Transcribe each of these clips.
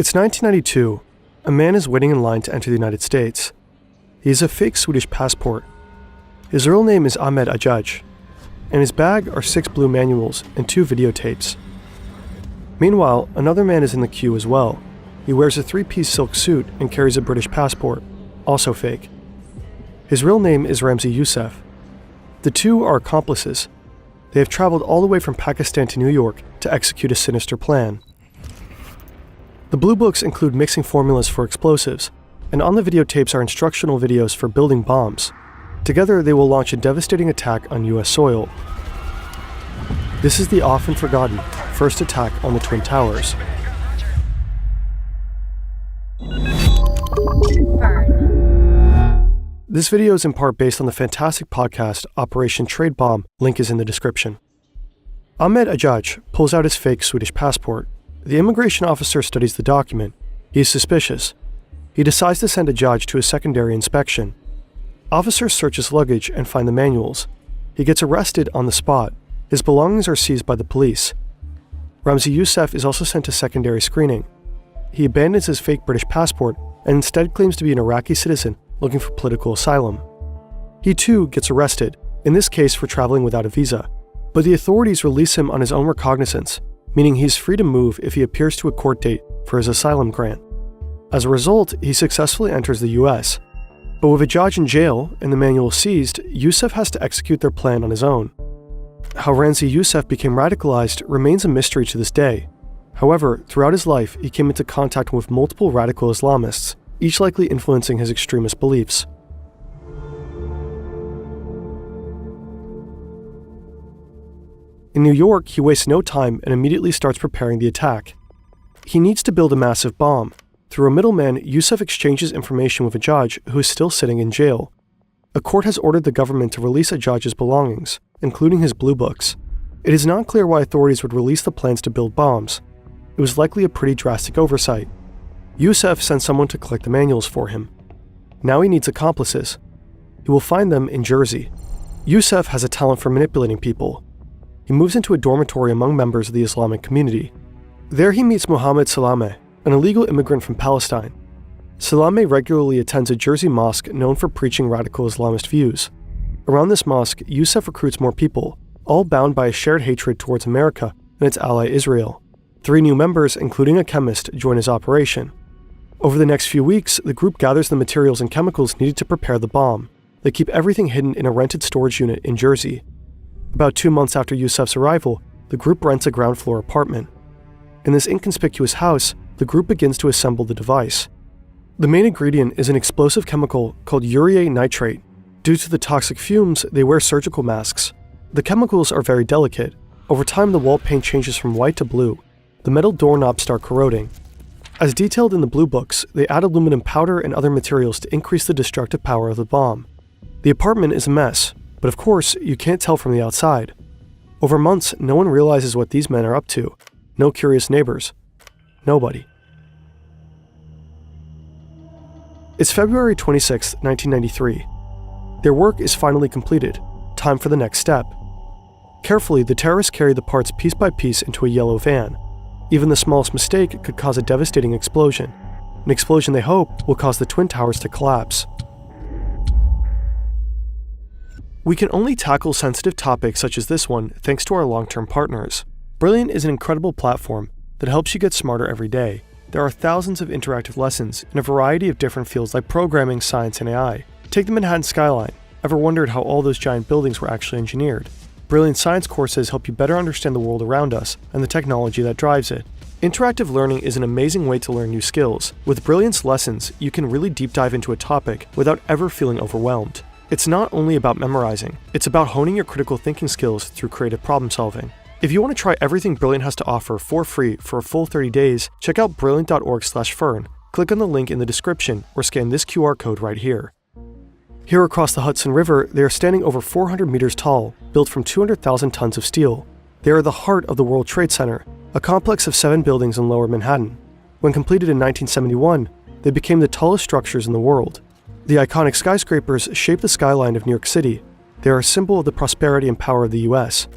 It's 1992. A man is waiting in line to enter the United States. He has a fake Swedish passport. His real name is Ahmed Ajaj. In his bag are 6 blue manuals and 2 videotapes. Meanwhile, another man is in the queue as well. He wears a 3-piece silk suit and carries a British passport, also fake. His real name is Ramzi Youssef. The two are accomplices. They have traveled all the way from Pakistan to New York to execute a sinister plan. The blue books include mixing formulas for explosives, and on the videotapes are instructional videos for building bombs. Together, they will launch a devastating attack on US soil. This is the often forgotten first attack on the Twin Towers. This video is in part based on the fantastic podcast Operation Trade Bomb. Link is in the description. Ahmed Ajaj pulls out his fake Swedish passport. The immigration officer studies the document. He is suspicious. He decides to send Ajaj to a secondary inspection. Officers search his luggage and find the manuals. He gets arrested on the spot. His belongings are seized by the police. Ramzi Youssef is also sent to secondary screening. He abandons his fake British passport and instead claims to be an Iraqi citizen looking for political asylum. He too gets arrested, in this case for traveling without a visa, but the authorities release him on his own recognizance, meaning he's free to move if he appears to a court date for his asylum grant. As a result, he successfully enters the US. But with Ajaj in jail and the manual seized, Youssef has to execute their plan on his own. How Ramzi Youssef became radicalized remains a mystery to this day. However, throughout his life, he came into contact with multiple radical Islamists, each likely influencing his extremist beliefs. In New York, he wastes no time and immediately starts preparing the attack. He needs to build a massive bomb. Through a middleman, Youssef exchanges information with Ajaj, who is still sitting in jail. A court has ordered the government to release Ajaj's belongings, including his blue books. It is not clear why authorities would release the plans to build bombs. It was likely a pretty drastic oversight. Youssef sends someone to collect the manuals for him. Now he needs accomplices. He will find them in Jersey. Youssef has a talent for manipulating people. He moves into a dormitory among members of the Islamic community. There he meets Mohammed Salameh, an illegal immigrant from Palestine. Salameh regularly attends a Jersey mosque known for preaching radical Islamist views. Around this mosque, Youssef recruits more people, all bound by a shared hatred towards America and its ally Israel. 3 new members, including a chemist, join his operation. Over the next few weeks, the group gathers the materials and chemicals needed to prepare the bomb. They keep everything hidden in a rented storage unit in Jersey. About 2 months after Youssef's arrival, the group rents a ground floor apartment. In this inconspicuous house, the group begins to assemble the device. The main ingredient is an explosive chemical called urea nitrate. Due to the toxic fumes, they wear surgical masks. The chemicals are very delicate. Over time, the wall paint changes from white to blue. The metal doorknobs start corroding. As detailed in the blue books, they add aluminum powder and other materials to increase the destructive power of the bomb. The apartment is a mess, but of course, you can't tell from the outside. Over months, no one realizes what these men are up to. No curious neighbors. Nobody. It's February 26, 1993. Their work is finally completed. Time for the next step. Carefully, the terrorists carry the parts piece by piece into a yellow van. Even the smallest mistake could cause a devastating explosion. An explosion they hope will cause the Twin Towers to collapse. We can only tackle sensitive topics such as this one thanks to our long-term partners. Brilliant is an incredible platform that helps you get smarter every day. There are thousands of interactive lessons in a variety of different fields like programming, science, and AI. Take the Manhattan skyline. Ever wondered how all those giant buildings were actually engineered? Brilliant science courses help you better understand the world around us and the technology that drives it. Interactive learning is an amazing way to learn new skills. With Brilliant's lessons, you can really deep dive into a topic without ever feeling overwhelmed. It's not only about memorizing, it's about honing your critical thinking skills through creative problem solving. If you want to try everything Brilliant has to offer for free for a full 30 days, check out brilliant.org/fern, click on the link in the description, or scan this QR code right here. Here across the Hudson River, they are standing over 400 meters tall, built from 200,000 tons of steel. They are the heart of the World Trade Center, a complex of 7 buildings in Lower Manhattan. When completed in 1971, they became the tallest structures in the world. The iconic skyscrapers shape the skyline of New York City. They are a symbol of the prosperity and power of the US.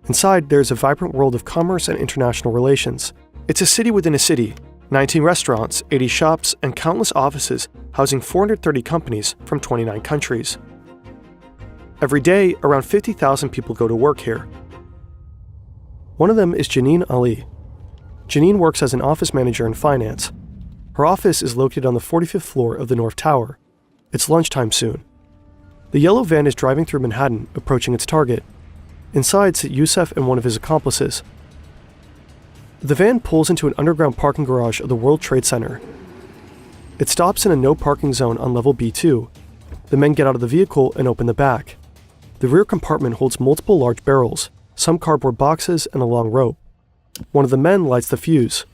Inside, there is a vibrant world of commerce and international relations. It's a city within a city, 19 restaurants, 80 shops, and countless offices housing 430 companies from 29 countries. Every day, around 50,000 people go to work here. One of them is Janine Ali. Janine works as an office manager in finance. Her office is located on the 45th floor of the North Tower. It's lunchtime soon. The yellow van is driving through Manhattan, approaching its target. Inside sit Youssef and one of his accomplices. The van pulls into an underground parking garage of the World Trade Center. It stops in a no parking zone on level B2. The men get out of the vehicle and open the back. The rear compartment holds multiple large barrels, some cardboard boxes, and a long rope. One of the men lights the fuse.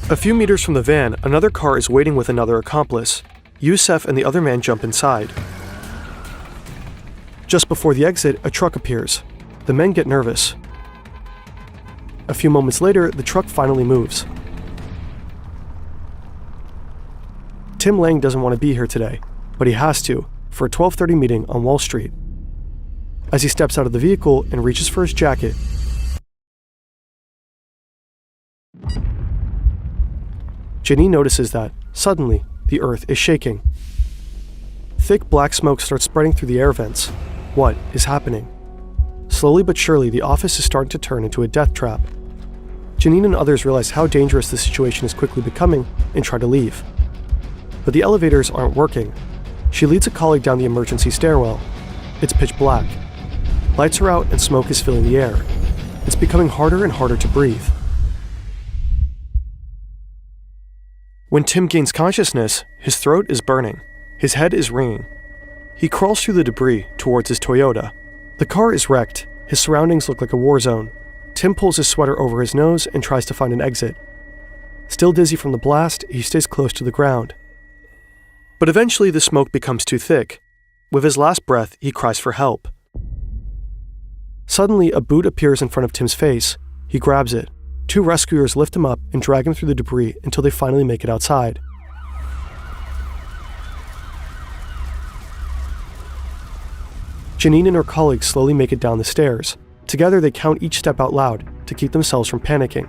A few meters from the van, another car is waiting with another accomplice. Youssef and the other man jump inside. Just before the exit, a truck appears. The men get nervous. A few moments later, the truck finally moves. Tim Lang doesn't want to be here today, but he has to, for a 12:30 meeting on Wall Street. As he steps out of the vehicle and reaches for his jacket, Janine notices that, suddenly, the earth is shaking. Thick black smoke starts spreading through the air vents. What is happening? Slowly but surely, the office is starting to turn into a death trap. Janine and others realize how dangerous the situation is quickly becoming and try to leave. But the elevators aren't working. She leads a colleague down the emergency stairwell. It's pitch black. Lights are out and smoke is filling the air. It's becoming harder and harder to breathe. When Tim gains consciousness, his throat is burning. His head is ringing. He crawls through the debris towards his Toyota. The car is wrecked. His surroundings look like a war zone. Tim pulls his sweater over his nose and tries to find an exit. Still dizzy from the blast, he stays close to the ground. But eventually the smoke becomes too thick. With his last breath, he cries for help. Suddenly, a boot appears in front of Tim's face. He grabs it. Two rescuers lift him up and drag him through the debris until they finally make it outside. Janine and her colleagues slowly make it down the stairs. Together, they count each step out loud to keep themselves from panicking.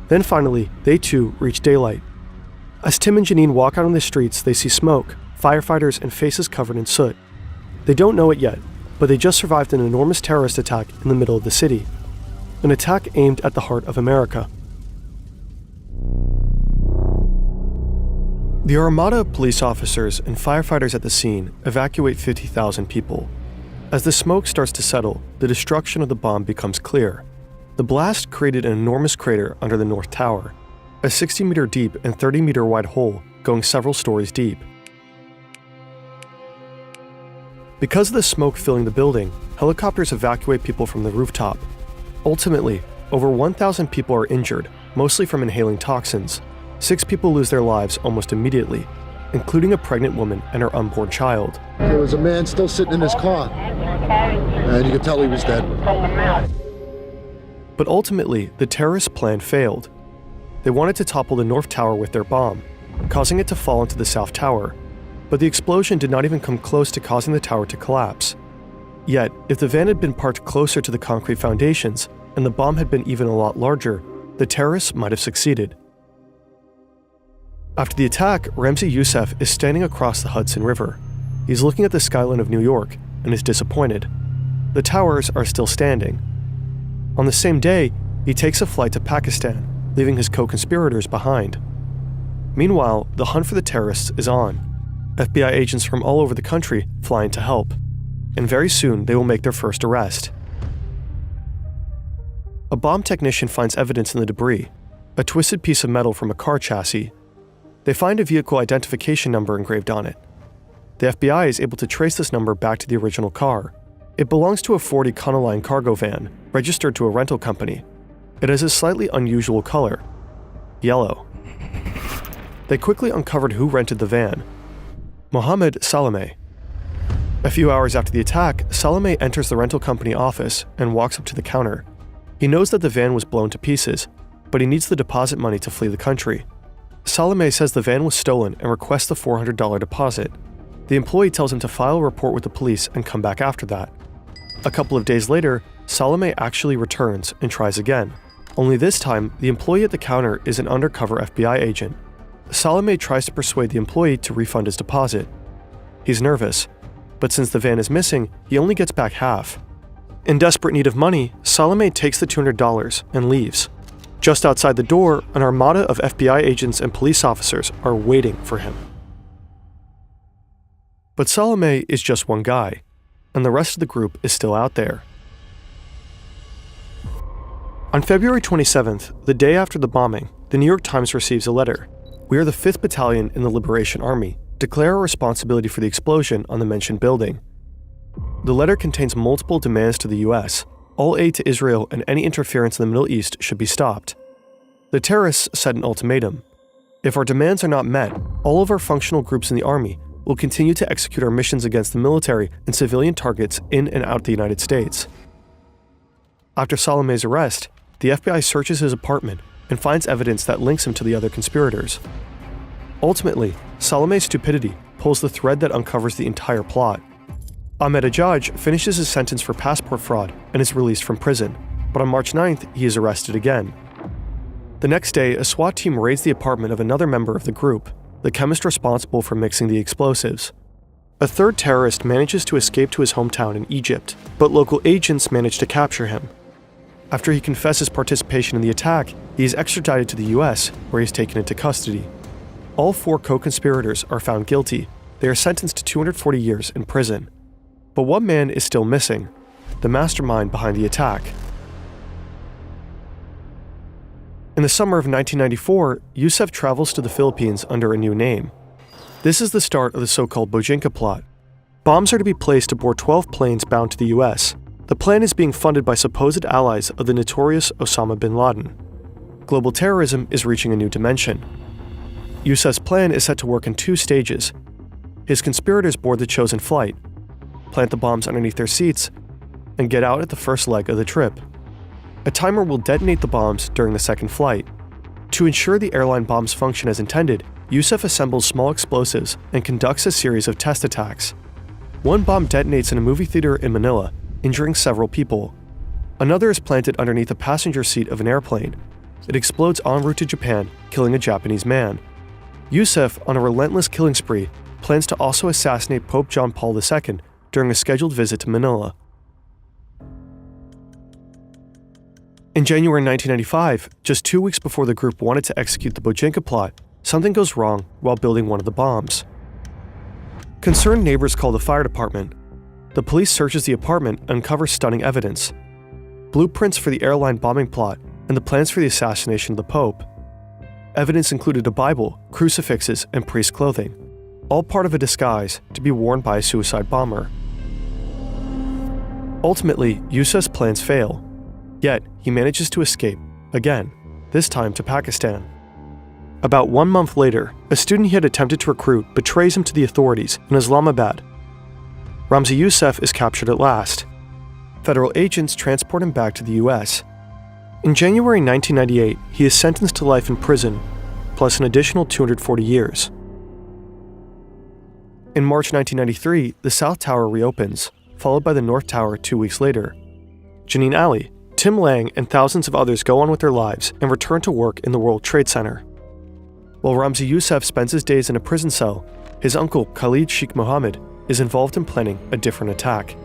Then finally, they too reach daylight. As Tim and Janine walk out on the streets, they see smoke, firefighters, and faces covered in soot. They don't know it yet, but they just survived an enormous terrorist attack in the middle of the city. An attack aimed at the heart of America. The Armada of police officers and firefighters at the scene evacuate 50,000 people. As the smoke starts to settle, the destruction of the bomb becomes clear. The blast created an enormous crater under the North Tower, a 60-meter deep and 30-meter wide hole going several stories deep. Because of the smoke filling the building, helicopters evacuate people from the rooftop. Ultimately, over 1,000 people are injured, mostly from inhaling toxins. 6 people lose their lives almost immediately, including a pregnant woman and her unborn child. There was a man still sitting in his car, and you could tell he was dead. But ultimately, the terrorists' plan failed. They wanted to topple the North Tower with their bomb, causing it to fall into the South Tower. But the explosion did not even come close to causing the tower to collapse. Yet, if the van had been parked closer to the concrete foundations, and the bomb had been even a lot larger, the terrorists might have succeeded. After the attack, Ramzi Youssef is standing across the Hudson River. He's looking at the skyline of New York and is disappointed. The towers are still standing. On the same day, he takes a flight to Pakistan, leaving his co-conspirators behind. Meanwhile, the hunt for the terrorists is on. FBI agents from all over the country fly in to help, and very soon they will make their first arrest. A bomb technician finds evidence in the debris, a twisted piece of metal from a car chassis. They find a vehicle identification number engraved on it. The FBI is able to trace this number back to the original car. It belongs to a Ford Econoline cargo van, registered to a rental company. It has a slightly unusual color, yellow. They quickly uncovered who rented the van: Mohammed Salameh. A few hours after the attack, Salameh enters the rental company office and walks up to the counter. He knows that the van was blown to pieces, but he needs the deposit money to flee the country. Salameh says the van was stolen and requests the $400 deposit. The employee tells him to file a report with the police and come back after that. A couple of days later, Salameh actually returns and tries again. Only this time, the employee at the counter is an undercover FBI agent. Salome tries to persuade the employee to refund his deposit. He's nervous, but since the van is missing, he only gets back half. In desperate need of money, Salome takes the $200 and leaves. Just outside the door, an armada of FBI agents and police officers are waiting for him. But Salome is just one guy, and the rest of the group is still out there. On February 27th, the day after the bombing, the New York Times receives a letter. "We are the 5th Battalion in the Liberation Army. Declare our responsibility for the explosion on the mentioned building." The letter contains multiple demands to the US. All aid to Israel and any interference in the Middle East should be stopped. The terrorists set an ultimatum. If our demands are not met, all of our functional groups in the army will continue to execute our missions against the military and civilian targets in and out of the United States. After Salome's arrest, the FBI searches his apartment and finds evidence that links him to the other conspirators. Ultimately, Salome's stupidity pulls the thread that uncovers the entire plot. Ahmadinejad finishes his sentence for passport fraud and is released from prison, but on March 9th, he is arrested again. The next day, a SWAT team raids the apartment of another member of the group, the chemist responsible for mixing the explosives. A third terrorist manages to escape to his hometown in Egypt, but local agents manage to capture him. After he confesses participation in the attack, he is extradited to the US, where he is taken into custody. All 4 co-conspirators are found guilty. They are sentenced to 240 years in prison. But one man is still missing, the mastermind behind the attack. In the summer of 1994, Yusef travels to the Philippines under a new name. This is the start of the so-called Bojinka plot. Bombs are to be placed aboard 12 planes bound to the US. The plan is being funded by supposed allies of the notorious Osama bin Laden. Global terrorism is reaching a new dimension. Yusef's plan is set to work in 2 stages. His conspirators board the chosen flight, plant the bombs underneath their seats, and get out at the first leg of the trip. A timer will detonate the bombs during the second flight. To ensure the airline bombs function as intended, Yusef assembles small explosives and conducts a series of test attacks. One bomb detonates in a movie theater in Manila, injuring several people. Another is planted underneath the passenger seat of an airplane. It explodes en route to Japan, killing a Japanese man. Yusef, on a relentless killing spree, plans to also assassinate Pope John Paul II during a scheduled visit to Manila. In January 1995, just 2 weeks before the group wanted to execute the Bojinka plot, something goes wrong while building one of the bombs. Concerned neighbors call the fire department. The police searches the apartment and uncovers stunning evidence: blueprints for the airline bombing plot and the plans for the assassination of the Pope. Evidence included a Bible, crucifixes, and priest clothing, all part of a disguise to be worn by a suicide bomber. Ultimately, Yusef's plans fail. Yet, he manages to escape, again, this time to Pakistan. About 1 month later, a student he had attempted to recruit betrays him to the authorities in Islamabad. Ramzi Youssef is captured at last. Federal agents transport him back to the US. In January 1998, he is sentenced to life in prison, plus an additional 240 years. In March 1993, the South Tower reopens, followed by the North Tower 2 weeks later. Janine Ali, Tim Lang, and thousands of others go on with their lives and return to work in the World Trade Center. While Ramzi Youssef spends his days in a prison cell, his uncle Khalid Sheikh Mohammed is involved in planning a different attack.